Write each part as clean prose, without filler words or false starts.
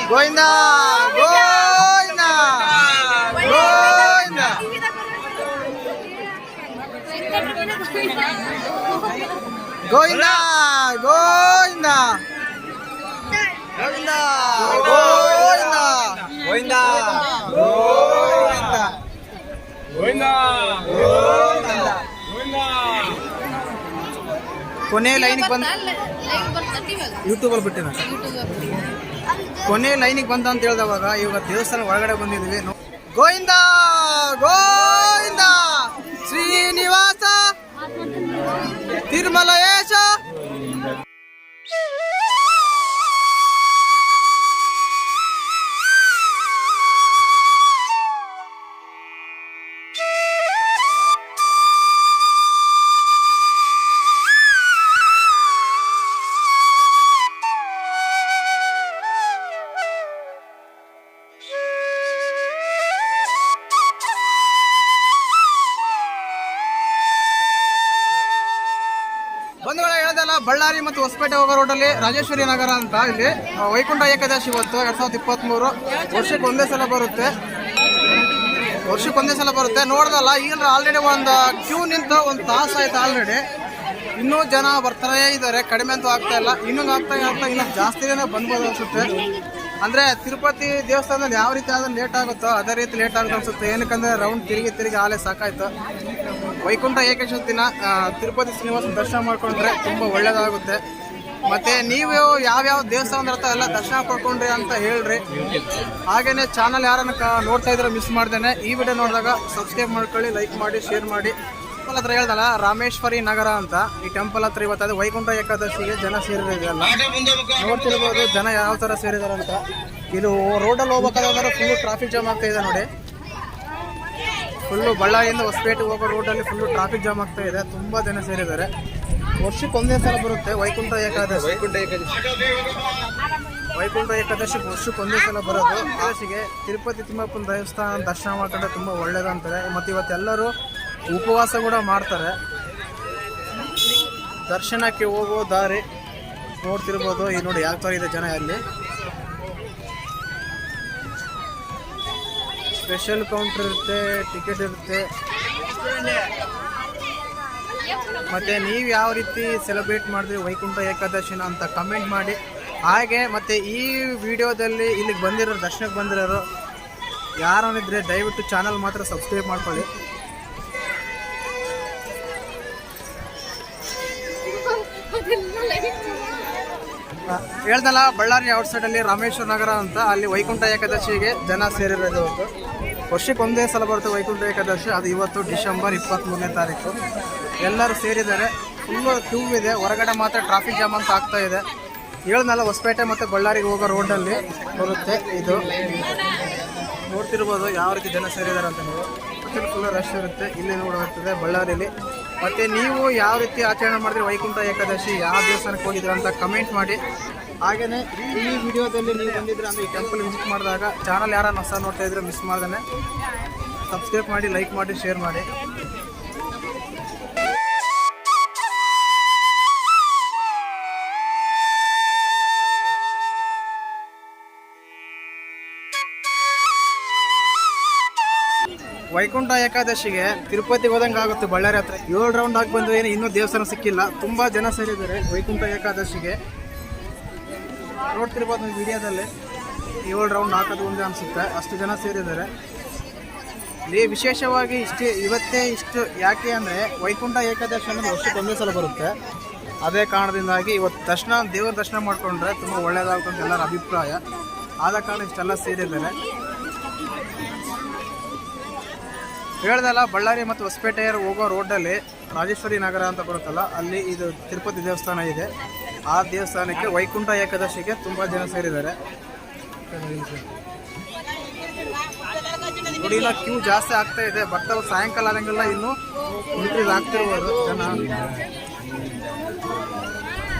ಗೋವಿಂದ ಗೋವಿಂದ ಗೋವಿಂದ ಗೋವಿಂದ ಗೋವಿಂದ ಗೋವಿಂದ ಗೋವಿಂದ ಗೋವಿಂದ ಕೊನೆ ಲೈನಿಗೆ ಬಂದ ಯೂಟ್ಯೂಬಲ್ಲಿ ಬಿಟ್ಟಿನ ಕೊನೆ ಲೈನಿಗೆ ಬಂದ ಅಂತ ಹೇಳ್ದವಾಗ ಇವಾಗ ದೇವಸ್ಥಾನ ಒಳಗಡೆ ಬಂದಿದ್ವಿ. ಗೋವಿಂದ ಗೋವಿಂದ ಶ್ರೀನಿವಾಸ ತಿರುಮಲಯೇಶ. ಬಂಧುಗಳ ಹೇಳ್ದಲ್ಲ, ಬಳ್ಳಾರಿ ಮತ್ತು ಹೊಸಪೇಟೆ ಹೋಗೋ ರೋಡಲ್ಲಿ ರಾಜೇಶ್ವರಿ ನಗರ ಅಂತ ಇಲ್ಲಿ ವೈಕುಂಠ ಏಕಾದಶಿ ಇವತ್ತು 2023 ವರ್ಷಕ್ಕೆ ಒಂದೇ ಸಲ ಬರುತ್ತೆ. ನೋಡ್ದಲ್ಲ, ಈಗ ಆಲ್ರೆಡಿ ಒಂದು ಕ್ಯೂ ನಿಂತು ಒಂದು ತಾಸು ಆಯ್ತು ಆಲ್ರೆಡಿ. ಇನ್ನೂ ಜನ ಬರ್ತಾನೆ ಇದ್ದಾರೆ, ಕಡಿಮೆ ಅಂತೂ ಆಗ್ತಾ ಇಲ್ಲ. ಇನ್ನೂ ಆಗ್ತಾ ಇನ್ನೂ ಜಾಸ್ತಿನೇ ಬಂದ್ಬೋದು ಅನ್ಸುತ್ತೆ. ಅಂದರೆ ತಿರುಪತಿ ದೇವಸ್ಥಾನದಲ್ಲಿ ಯಾವ ರೀತಿ ಆದ್ರೆ ಲೇಟ್ ಆಗುತ್ತೋ ಅದೇ ರೀತಿ ಲೇಟ್ ಆಗುತ್ತೆ ಅನ್ಸುತ್ತೆ. ಏನಕ್ಕಂದರೆ ರೌಂಡ್ ತಿರುಗಿ ಆಲೇ ಸಾಕಾಯ್ತು. ವೈಕುಂಠ ಏಕಾದಶಿ ದಿನ ತಿರುಪತಿ ಶ್ರೀನಿವಾಸ ದರ್ಶನ ಮಾಡ್ಕೊಂಡ್ರೆ ತುಂಬ ಒಳ್ಳೇದಾಗುತ್ತೆ. ಮತ್ತು ನೀವು ಯಾವ್ಯಾವ ದೇವಸ್ಥಾನ ಇರ್ತಾ ಎಲ್ಲ ದರ್ಶನ ಪಡ್ಕೊಂಡ್ರಿ ಅಂತ ಹೇಳ್ರಿ. ಹಾಗೆಯೇ ಚಾನಲ್ ಯಾರನ್ನ ನೋಡ್ತಾ ಇದ್ರೆ ಮಿಸ್ ಮಾಡ್ದೇನೆ ಈ ವಿಡಿಯೋ ನೋಡಿದಾಗ ಸಬ್ಸ್ಕ್ರೈಬ್ ಮಾಡ್ಕೊಳ್ಳಿ, ಲೈಕ್ ಮಾಡಿ, ಶೇರ್ ಮಾಡಿ. ಟೆಂಪಲ್ ಹತ್ರ ಹೇಳ್ದಲ್ಲ, ರಾಮೇಶ್ವರಿ ನಗರ ಅಂತ. ಈ ಟೆಂಪಲ್ ಹತ್ರ ಇವತ್ತು ವೈಕುಂಠ ಏಕಾದಶಿಗೆ ಜನ ಸೇರಿರೋದಲ್ಲ, ನೋಡ್ತಿರ್ಬೋದು ಜನ ಯಾವ ಥರ ಸೇರಿದಾರೆ ಅಂತ. ಇದು ರೋಡಲ್ಲಿ ಹೋಗ್ಬೇಕಾದ್ರೆ ಫುಲ್ಲು ಟ್ರಾಫಿಕ್ ಜಾಮ್ ಆಗ್ತಾ ಇದೆ ನೋಡಿ. ಫುಲ್ಲು ಬಳ್ಳಾರಿಯಿಂದ ಹೊಸಪೇಟೆ ಹೋಗೋ ರೋಡಲ್ಲಿ ಫುಲ್ಲು ಟ್ರಾಫಿಕ್ ಜಾಮ್ ಆಗ್ತಾ ಇದೆ. ತುಂಬ ಜನ ಸೇರಿದ್ದಾರೆ. ವರ್ಷಕ್ಕೆ ಒಂದೇ ಸಲ ಬರುತ್ತೆ ವೈಕುಂಠ ಏಕಾದಶಿ. ವೈಕುಂಠ ಏಕಾದಶಿ ವರ್ಷಕ್ಕೆ ಒಂದೇ ಸಲ ಬರೋದು. ಏಕಾದಶಿಗೆ ತಿರುಪತಿ ತಿಮ್ಮಪ್ಪನ ದೇವಸ್ಥಾನ ದರ್ಶನ ಮಾಡ್ಕೊಂಡ್ರೆ ತುಂಬ ಒಳ್ಳೇದಂತಾರೆ. ಮತ್ತು ಇವತ್ತೆಲ್ಲರೂ ಉಪವಾಸ ಕೂಡ ಮಾಡ್ತಾರೆ. ದರ್ಶನಕ್ಕೆ ಹೋಗೋ ದಾರಿ ನೋಡ್ತಿರ್ಬೋದು. ಈ ನೋಡಿ ಯಾವ ಥರ ಇದೆ ಜನ ಅಲ್ಲಿ. ಸ್ಪೆಷಲ್ ಕೌಂಟರ್ ಇರುತ್ತೆ, ಟಿಕೆಟ್ ಇರುತ್ತೆ. ಮತ್ತು ನೀವು ಯಾವ ರೀತಿ ಸೆಲೆಬ್ರೇಟ್ ಮಾಡಿದ್ರಿ ವೈಕುಂಠ ಏಕಾದಶಿನ ಅಂತ ಕಮೆಂಟ್ ಮಾಡಿ. ಹಾಗೆ ಮತ್ತು ಈ ವಿಡಿಯೋದಲ್ಲಿ ಇಲ್ಲಿಗೆ ಬಂದಿರೋರು, ದರ್ಶನಕ್ಕೆ ಬಂದಿರೋರು ಯಾರನ್ನಿದ್ರೆ ದಯವಿಟ್ಟು ಚಾನಲ್ ಮಾತ್ರ ಸಬ್ಸ್ಕ್ರೈಬ್ ಮಾಡ್ಕೊಳ್ಳಿ. ಹೇಳ್ದಲ್ಲ, ಬಳ್ಳಾರಿ ಔಟ್ಸೈಡಲ್ಲಿ ರಾಮೇಶ್ವರ ನಗರ ಅಂತ, ಅಲ್ಲಿ ವೈಕುಂಠ ಏಕಾದಶಿಗೆ ಜನ ಸೇರಿರೋದು. ಇವತ್ತು ವರ್ಷಕ್ಕೆ ಒಂದೇ ಸಲ ಬರುತ್ತೆ ವೈಕುಂಠ ಏಕಾದಶಿ. ಅದು ಇವತ್ತು ಡಿಸೆಂಬರ್ 23ನೇ ತಾರೀಕು. ಎಲ್ಲರೂ ಸೇರಿದ್ದಾರೆ. ಫುಲ್ಲು ಕ್ಯೂ ಇದೆ. ಹೊರಗಡೆ ಮಾತ್ರ ಟ್ರಾಫಿಕ್ ಜಾಮ್ ಅಂತ ಆಗ್ತಾ ಇದೆ. ಹೇಳ್ದಲ್ಲ, ಹೊಸಪೇಟೆ ಮತ್ತು ಬಳ್ಳಾರಿಗೆ ಹೋಗೋ ರೋಡಲ್ಲಿ ಬರುತ್ತೆ. ಇದು ನೋಡ್ತಿರ್ಬೋದು ಯಾವ ರೀತಿ ಜನ ಸೇರಿದ್ದಾರೆ ಅಂತ. ನೀವು ಫುಲ್ಲು ರಶ್ ಇರುತ್ತೆ. ಇಲ್ಲಿ ನೋಡಿರ್ತದೆ ಬಳ್ಳಾರಿಯಲ್ಲಿ. ಮತ್ತು ನೀವು ಯಾವ ರೀತಿ ಆಚರಣೆ ಮಾಡಿದ್ರೆ ವೈಕುಂಠ ಏಕಾದಶಿ, ಯಾವ ದೇವಸ್ಥಾನಕ್ಕೆ ಹೋಗಿದ್ರೆ ಅಂತ ಕಮೆಂಟ್ ಮಾಡಿ. ಹಾಗೆಯೇ ಈ ವಿಡಿಯೋದಲ್ಲಿ ನೀವು ಬಂದಿದ್ರೆ ಅಂದರೆ ಈ ಟೆಂಪಲ್ ವಿಸಿಟ್ ಮಾಡಿದಾಗ ಚಾನಲ್ ಯಾರನ್ನ ಹೊಸ ನೋಡ್ತಾ ಇದ್ರೆ ಮಿಸ್ ಮಾಡ್ದೇ ಸಬ್ಸ್ಕ್ರೈಬ್ ಮಾಡಿ, ಲೈಕ್ ಮಾಡಿ, ಶೇರ್ ಮಾಡಿ. ವೈಕುಂಠ ಏಕಾದಶಿಗೆ ತಿರುಪತಿಗೆ ಹೋದಂಗೆ ಆಗುತ್ತೆ. ಬಳ್ಳಾರಿ ಹತ್ರ 7 ರೌಂಡ್ ಆಗಿ ಬಂದು ಏನು ಇನ್ನೂ ದೇವಸ್ಥಾನ ಸಿಕ್ಕಿಲ್ಲ. ತುಂಬ ಜನ ಸೇರಿದ್ದಾರೆ ವೈಕುಂಠ ಏಕಾದಶಿಗೆ. ನೋಡ್ತಿರ್ಬೋದು ನೀವು ವಿಡಿಯೋದಲ್ಲಿ 7 ರೌಂಡ್ ಹಾಕೋದು ಒಂದೇ ಅನಿಸುತ್ತೆ, ಅಷ್ಟು ಜನ ಸೇರಿದ್ದಾರೆ. ಇಲ್ಲಿ ವಿಶೇಷವಾಗಿ ಇವತ್ತೇ ಇಷ್ಟು ಯಾಕೆ ಅಂದರೆ ವೈಕುಂಠ ಏಕಾದಶಿ ಅನ್ನೋದು ವರ್ಷಕ್ಕೆ ಒಂದೇ ಸಲ ಬರುತ್ತೆ. ಅದೇ ಕಾರಣದಿಂದಾಗಿ ಇವತ್ತು ದೇವರ ದರ್ಶನ ಮಾಡಿಕೊಂಡ್ರೆ ತುಂಬ ಒಳ್ಳೆಯದಾಗುತ್ತೆ ಅಂತ ಎಲ್ಲರ ಅಭಿಪ್ರಾಯ. ಆದ ಕಾರಣ ಇಷ್ಟೆಲ್ಲ ಸೇರಿದ್ದಾರೆ. ಹೇಳ್ದಲ್ಲ, ಬಳ್ಳಾರಿ ಮತ್ತು ಹೊಸಪೇಟೆ ಹೋಗೋ ರೋಡಲ್ಲಿ ರಾಜೇಶ್ವರಿ ನಗರ ಅಂತ ಬರುತ್ತಲ್ಲ, ಅಲ್ಲಿ ಇದು ತಿರುಪತಿ ದೇವಸ್ಥಾನ ಇದೆ. ಆ ದೇವಸ್ಥಾನಕ್ಕೆ ವೈಕುಂಠ ಏಕಾದಶಿಗೆ ತುಂಬ ಜನ ಸೇರಿದ್ದಾರೆ ನೋಡಿ. ಇಲ್ಲ ಕ್ಯೂ ಜಾಸ್ತಿ ಆಗ್ತಾ ಇದೆ. ಬರ್ತಾ ಸಾಯಂಕಾಲ ಆದಂಗೆಲ್ಲ ಇನ್ನೂ ಇನ್ಕ್ರೀಸ್ ಆಗ್ತಿರ್ಬೋದು ಜನ.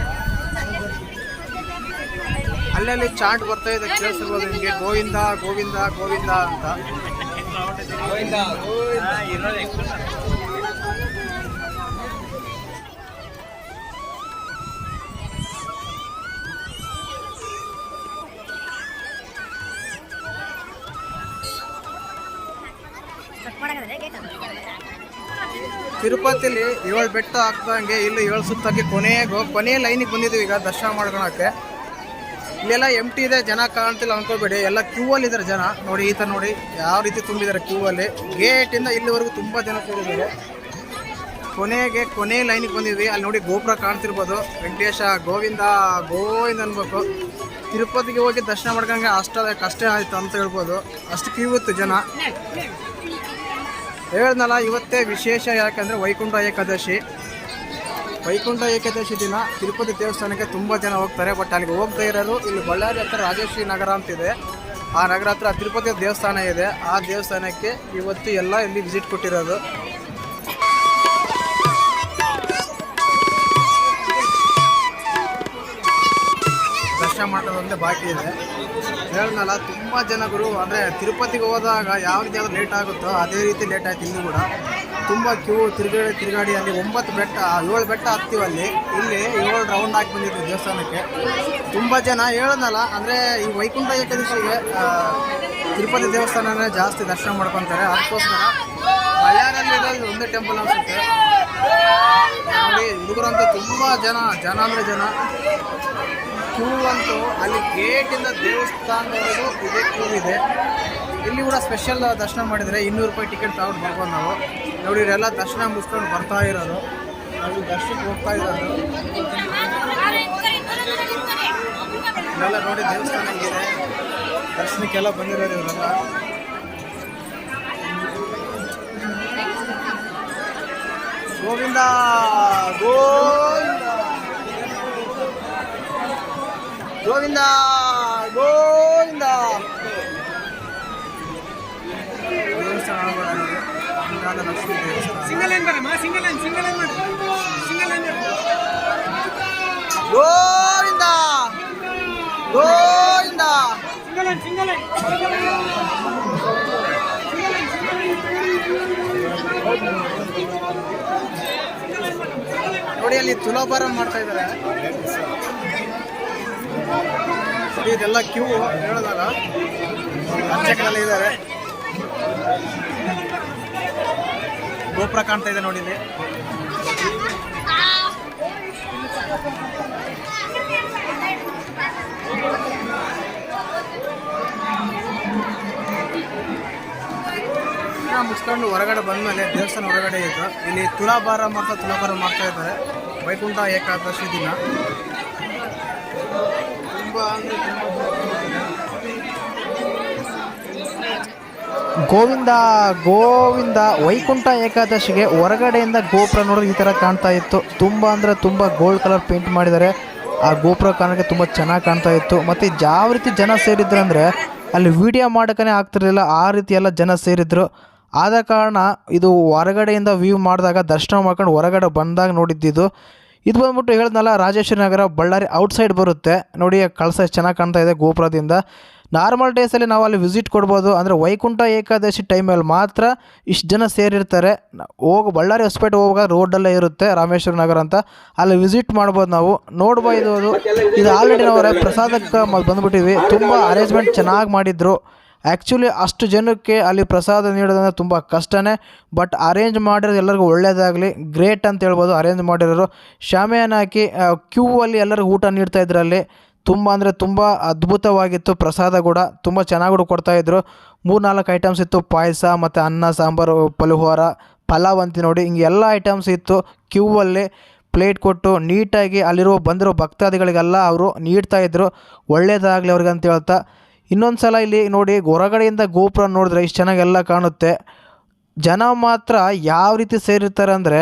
ಅಲ್ಲಲ್ಲಿ ಚಾಟ್ ಬರ್ತಾ ಇದೆ, ಕೇಳಿಸಿರ್ಬೋದು ನಿಮಗೆ, ಗೋವಿಂದ ಗೋವಿಂದ ಗೋವಿಂದ ಅಂತ. ತಿರುಪತಿಲಿ 7 ಬೆಟ್ಟ ಹಾಕ್ದಂಗೆ ಇಲ್ಲಿ 7 ಸುತ್ತಾಕಿ ಕೊನೆ ಲೈನಿಗೆ ಬಂದಿದ್ದೀವಿ ಈಗ ದರ್ಶನ ಮಾಡ್ಕೊಳಕ್ಕೆ. ಇಲ್ಲೆಲ್ಲ ಎಂಟಿ ಇದೆ, ಜನ ಕಾಣ್ತಿಲ್ಲ ಅನ್ಕೋಬೇಡಿ, ಎಲ್ಲ ಕ್ಯೂ ಅಲ್ಲಿ ಇದ್ದಾರೆ ಜನ. ನೋಡಿ ಈ ಥರ ನೋಡಿ ಯಾವ ರೀತಿ ತುಂಬಿದ್ದಾರೆ ಕ್ಯೂ ಅಲ್ಲಿ. ಗೇಟಿಂದ ಇಲ್ಲಿವರೆಗೂ ತುಂಬ ಜನ ಸೇರಿದ್ದಾರೆ. ಕೊನೆ ಲೈನಿಗೆ ಬಂದಿದ್ವಿ. ಅಲ್ಲಿ ನೋಡಿ ಗೋಪುರ ಕಾಣ್ತಿರ್ಬೋದು. ವೆಂಕಟೇಶ ಗೋವಿಂದ ಗೋವಿಂದ ಅನ್ಬೇಕು. ತಿರುಪತಿಗೆ ಹೋಗಿ ದರ್ಶನ ಮಾಡ್ಕೊಂಡ್ರೆ ಕಷ್ಟ ಆಯಿತು ಅಂತ ಹೇಳ್ಬೋದು, ಅಷ್ಟು ಕ್ಯೂ ಇತ್ತು ಜನ. ಹೇಳ್ದಲ್ಲ ಇವತ್ತೇ ವಿಶೇಷ, ಯಾಕಂದರೆ ವೈಕುಂಠ ಏಕಾದಶಿ ದಿನ ತಿರುಪತಿ ದೇವಸ್ಥಾನಕ್ಕೆ ತುಂಬ ಜನ ಹೋಗ್ತಾರೆ. ಬಟ್ ಅಲ್ಲಿಗೆ ಹೋಗ್ತಾ ಇರೋರು ಇಲ್ಲಿ ಬಳ್ಳಾರಿ ಹತ್ರ ರಾಜೇಶ್ವರಿ ನಗರ ಅಂತಿದೆ, ಆ ನಗರ ಹತ್ರ ತಿರುಪತಿ ದೇವಸ್ಥಾನ ಇದೆ. ಆ ದೇವಸ್ಥಾನಕ್ಕೆ ಇವತ್ತು ಎಲ್ಲ ಇಲ್ಲಿ ವಿಸಿಟ್ ಕೊಟ್ಟಿರೋದು. ದರ್ಶನ ಮಾಡೋದೊಂದೇ ಬಾಕಿ ಇದೆ. ಹೇಳ್ದಲ್ಲ ತುಂಬ ಜನಗಳು ಅಂದರೆ ತಿರುಪತಿಗೆ ಹೋದಾಗ ಯಾವ ರೀತಿ ಆದರೂ ಲೇಟ್ ಆಗುತ್ತೋ ಅದೇ ರೀತಿ ಲೇಟ್ ಆಯ್ತು. ಇಲ್ಲಿ ಕೂಡ ತುಂಬ ಕ್ಯೂ ತಿರುಗಾಡಿ ಅಲ್ಲಿ 7 ಬೆಟ್ಟ ಹತ್ತೀವಲ್ಲಿ. ಇಲ್ಲಿ 7 ರೌಂಡ್ ಹಾಕಿ ಬಂದಿದ್ವಿ ದೇವಸ್ಥಾನಕ್ಕೆ. ತುಂಬ ಜನ ಹೇಳ್ದಲ್ಲ ಅಂದರೆ ಈ ವೈಕುಂಠ ಏಕಾದಶಿಗೆ ತಿರುಪತಿ ದೇವಸ್ಥಾನನೇ ಜಾಸ್ತಿ ದರ್ಶನ ಮಾಡ್ಕೊತಾರೆ. ಅದಕ್ಕೋಸ್ಕರ ಬಳ್ಳಾರಿಯಲ್ಲಿ ಒಂದೇ ಟೆಂಪಲ್ ಅನಿಸುತ್ತೆ ನೋಡಿ. ಹುಡುಗರಂತೂ ತುಂಬ ಜನ ಅಂದರೆ ಜನ. ಕ್ಯೂ ಅಂತೂ ಅಲ್ಲಿ ಗೇಟಿಂದ ದೇವಸ್ಥಾನದವರೆಗೂ ಇದೇ ಕ್ಯೂ ಇದೆ. ಇಲ್ಲಿ ಕೂಡ ಸ್ಪೆಷಲ್ ದರ್ಶನ ಮಾಡಿದರೆ 200 ರೂಪಾಯಿ ಟಿಕೆಟ್ ತಗೊಂಡು ಬರ್ಬೋದು ನಾವು. ನೋಡಿ ಇವರೆಲ್ಲ ದರ್ಶನ ಮುಗಿಸ್ಕೊಂಡು ಬರ್ತಾ ಇರೋದು, ನಾವು ದರ್ಶನಕ್ಕೆ ಹೋಗ್ತಾ ಇರೋದು. ಇವೆಲ್ಲ ನೋಡಿ ದೇವಸ್ಥಾನ ಇದೆ, ದರ್ಶನಕ್ಕೆಲ್ಲ ಬಂದಿರೋದು ಇವರೆಲ್ಲ. ಗೋವಿಂದ ಗೋವಿಂದ ಗೋವಿಂದ ದೇವಸ್ಥಾನ ಲಕ್ಷ್ಮೀ ಗೋವಿಂದ ಗೋವಿಂದ. ನೋಡಿ ಅಲ್ಲಿ ತುಲಾಭಾರ ಮಾಡ್ತಾ ಇದ್ದಾರೆ. ಇದೆಲ್ಲ ಕ್ಯೂ ಹೇಳೋದಾಗ ಅರ್ಚಕರೆಲ್ಲ ಇದ್ದಾರೆ. ಗೋಪುರ ಕಾಣ್ತಾ ಇದೆ ನೋಡಿ ಇಲ್ಲಿ. ಮುಗಿಸ್ಕೊಂಡು ಹೊರಗಡೆ ಬಂದಮೇಲೆ ದೇವಸ್ಥಾನ ಹೊರಗಡೆ ಇತ್ತು. ಇಲ್ಲಿ ತುಲಾಭಾರ ಮಾಡ್ತಾ ಇದ್ದಾರೆ ವೈಕುಂಠ ಏಕಾದಶಿ ದಿನ. ಗೋವಿಂದ ಗೋವಿಂದ. ವೈಕುಂಠ ಏಕಾದಶಿಗೆ ಹೊರಗಡೆಯಿಂದ ಗೋಪುರ ನೋಡೋದು ಈ ಥರ ಕಾಣ್ತಾ ಇತ್ತು. ತುಂಬ ಅಂದರೆ ತುಂಬ ಗೋಲ್ಡ್ ಕಲರ್ ಪೇಂಟ್ ಮಾಡಿದ್ದಾರೆ. ಆ ಗೋಪುರ ಕಾಣೋಕ್ಕೆ ತುಂಬ ಚೆನ್ನಾಗಿ ಕಾಣ್ತಾ ಇತ್ತು. ಮತ್ತು ಯಾವ ರೀತಿ ಜನ ಸೇರಿದ್ರು ಅಂದರೆ ಅಲ್ಲಿ ವಿಡಿಯೋ ಮಾಡೋಕ್ಕೇ ಆಗ್ತಿರಲಿಲ್ಲ, ಆ ರೀತಿ ಎಲ್ಲ ಜನ ಸೇರಿದ್ರು. ಆದ ಕಾರಣ ಇದು ಹೊರಗಡೆಯಿಂದ ವ್ಯೂ ಮಾಡಿದಾಗ ದರ್ಶನ ಮಾಡ್ಕೊಂಡು ಹೊರಗಡೆ ಬಂದಾಗ ನೋಡಿದ್ದಿದ್ದು. ಇದು ಬಂದ್ಬಿಟ್ಟು ಹೇಳಿದ್ನಲ್ಲ ರಾಜೇಶ್ವರಿ ನಗರ ಬಳ್ಳಾರಿ ಔಟ್ಸೈಡ್ ಬರುತ್ತೆ ನೋಡಿ. ಕಳಸ ಎಷ್ಟು ಚೆನ್ನಾಗಿ ಕಾಣ್ತಾ ಇದೆ ಗೋಪುರದಿಂದ. ನಾರ್ಮಲ್ ಡೇಸಲ್ಲಿ ನಾವು ಅಲ್ಲಿ ವಿಸಿಟ್ ಕೊಡ್ಬೋದು, ಅಂದರೆ ವೈಕುಂಠ ಏಕಾದಶಿ ಟೈಮಲ್ಲಿ ಮಾತ್ರ ಇಷ್ಟು ಜನ ಸೇರಿರ್ತಾರೆ. ಬಳ್ಳಾರಿ ಹೊಸಪೇಟೆ ಹೋಗುವಾಗ ರೋಡಲ್ಲೇ ಇರುತ್ತೆ ರಾಮೇಶ್ವರ ನಗರ ಅಂತ, ಅಲ್ಲಿ ವಿಸಿಟ್ ಮಾಡ್ಬೋದು, ನಾವು ನೋಡ್ಬೋದು. ಇದು ಆಲ್ರೆಡಿ ನಾವು ಪ್ರಸಾದಕ್ಕೆ ಬಂದುಬಿಟ್ಟಿವಿ. ತುಂಬ ಅರೇಂಜ್ಮೆಂಟ್ ಚೆನ್ನಾಗಿ ಮಾಡಿದ್ರು. ಆ್ಯಕ್ಚುಲಿ ಅಷ್ಟು ಜನಕ್ಕೆ ಅಲ್ಲಿ ಪ್ರಸಾದ ನೀಡೋದಂದ್ರೆ ತುಂಬ ಕಷ್ಟನೇ. ಬಟ್ ಅರೇಂಜ್ ಮಾಡಿರೋದು ಎಲ್ಲರಿಗೂ ಒಳ್ಳೆಯದಾಗಲಿ, ಗ್ರೇಟ್ ಅಂತ ಹೇಳ್ಬೋದು. ಅರೇಂಜ್ ಮಾಡಿರೋರು ಶಾಮಿಯಾನ ಹಾಕಿ ಕ್ಯೂ ಅಲ್ಲಿ ಎಲ್ಲರಿಗೂ ಊಟ ನೀಡ್ತಾಯಿದ್ರು. ಅಲ್ಲಿ ತುಂಬ ಅಂದರೆ ತುಂಬ ಅದ್ಭುತವಾಗಿತ್ತು. ಪ್ರಸಾದ ಕೂಡ ತುಂಬ ಚೆನ್ನಾಗಿ ಕೂಡ ಕೊಡ್ತಾಯಿದ್ರು. 3-4 ಐಟಮ್ಸ್ ಇತ್ತು, ಪಾಯಸ ಮತ್ತು ಅನ್ನ ಸಾಂಬಾರು ಪುಳಿಯೋರ ಪಲಾವ್ ಅಂತ ನೋಡಿ ಹಿಂಗೆ ಎಲ್ಲ ಐಟಮ್ಸ್ ಇತ್ತು. ಕ್ಯೂ ಅಲ್ಲಿ ಪ್ಲೇಟ್ ಕೊಟ್ಟು ನೀಟಾಗಿ ಬಂದಿರೋ ಭಕ್ತಾದಿಗಳಿಗೆಲ್ಲ ಅವರು ನೀಡ್ತಾಯಿದ್ರು. ಒಳ್ಳೆಯದಾಗಲಿ ಅವ್ರಿಗೆ ಅಂತ ಹೇಳ್ತಾ ಇನ್ನೊಂದು ಸಲ ಇಲ್ಲಿ ನೋಡಿ ಹೊರಗಡೆಯಿಂದ ಗೋಪುರ ನೋಡಿದ್ರೆ ಇಷ್ಟು ಚೆನ್ನಾಗೆಲ್ಲ ಕಾಣುತ್ತೆ. ಜನ ಮಾತ್ರ ಯಾವ ರೀತಿ ಸೇರಿರ್ತಾರೆ ಅಂದರೆ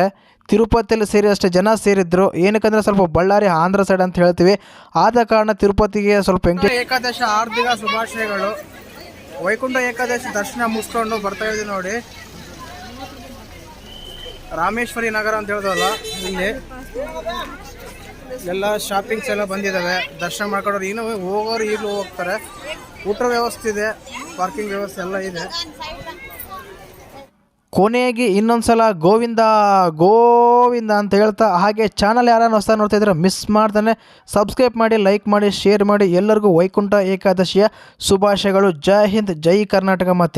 ತಿರುಪತಿಯಲ್ಲಿ ಸೇರಿ ಅಷ್ಟೇ ಜನ ಸೇರಿದ್ರು. ಏನಕ್ಕಂದರೆ ಸ್ವಲ್ಪ ಬಳ್ಳಾರಿ ಆಂಧ್ರ ಸೈಡ್ ಅಂತ ಹೇಳ್ತೀವಿ, ಆದ ಕಾರಣ ತಿರುಪತಿಗೆ ಸ್ವಲ್ಪ ಏಕಾದಶಿ ಹಾರ್ದಿಕ ಶುಭಾಶಯಗಳು. ವೈಕುಂಠ ಏಕಾದಶಿ ದರ್ಶನ ಮುಗಿಸ್ಕೊಂಡು ಬರ್ತಾ ಇದ್ದೀವಿ ನೋಡಿ. ರಾಮೇಶ್ವರಿ ನಗರ ಅಂತ ಹೇಳಿದ್ವಲ್ಲ, ಇಲ್ಲಿ ಎಲ್ಲ ಶಾಪಿಂಗ್ಸ್ ಎಲ್ಲ ಬಂದಿದ್ದಾವೆ. ದರ್ಶನ ಮಾಡ್ಕೊಂಡ್ರು ಇನ್ನೂ ಹೋಗೋರು ಈಗಲೂ ಹೋಗ್ತಾರೆ. ಊಟ ವ್ಯವಸ್ಥೆ ಇದೆ, ಪಾರ್ಕಿಂಗ್ ವ್ಯವಸ್ಥೆ ಎಲ್ಲ ಇದೆ. ಕೊನೆಗೆ ಇನ್ನೊಂದು ಸಲ ಗೋವಿಂದ ಗೋವಿಂದ ಅಂತ ಹೇಳ್ತಾ, ಹಾಗೆ ಚಾನಲ್ ಯಾರನ್ನು ಹೊಸ ನೋಡ್ತಾ ಇದ್ರೆ ಮಿಸ್ ಮಾಡ್ತಾನೆ ಸಬ್ಸ್ಕ್ರೈಬ್ ಮಾಡಿ, ಲೈಕ್ ಮಾಡಿ, ಶೇರ್ ಮಾಡಿ. ಎಲ್ಲರಿಗೂ ವೈಕುಂಠ ಏಕಾದಶಿಯ ಶುಭಾಶಯಗಳು. ಜೈ ಹಿಂದ್, ಜೈ ಕರ್ನಾಟಕ. ಮತ್ತು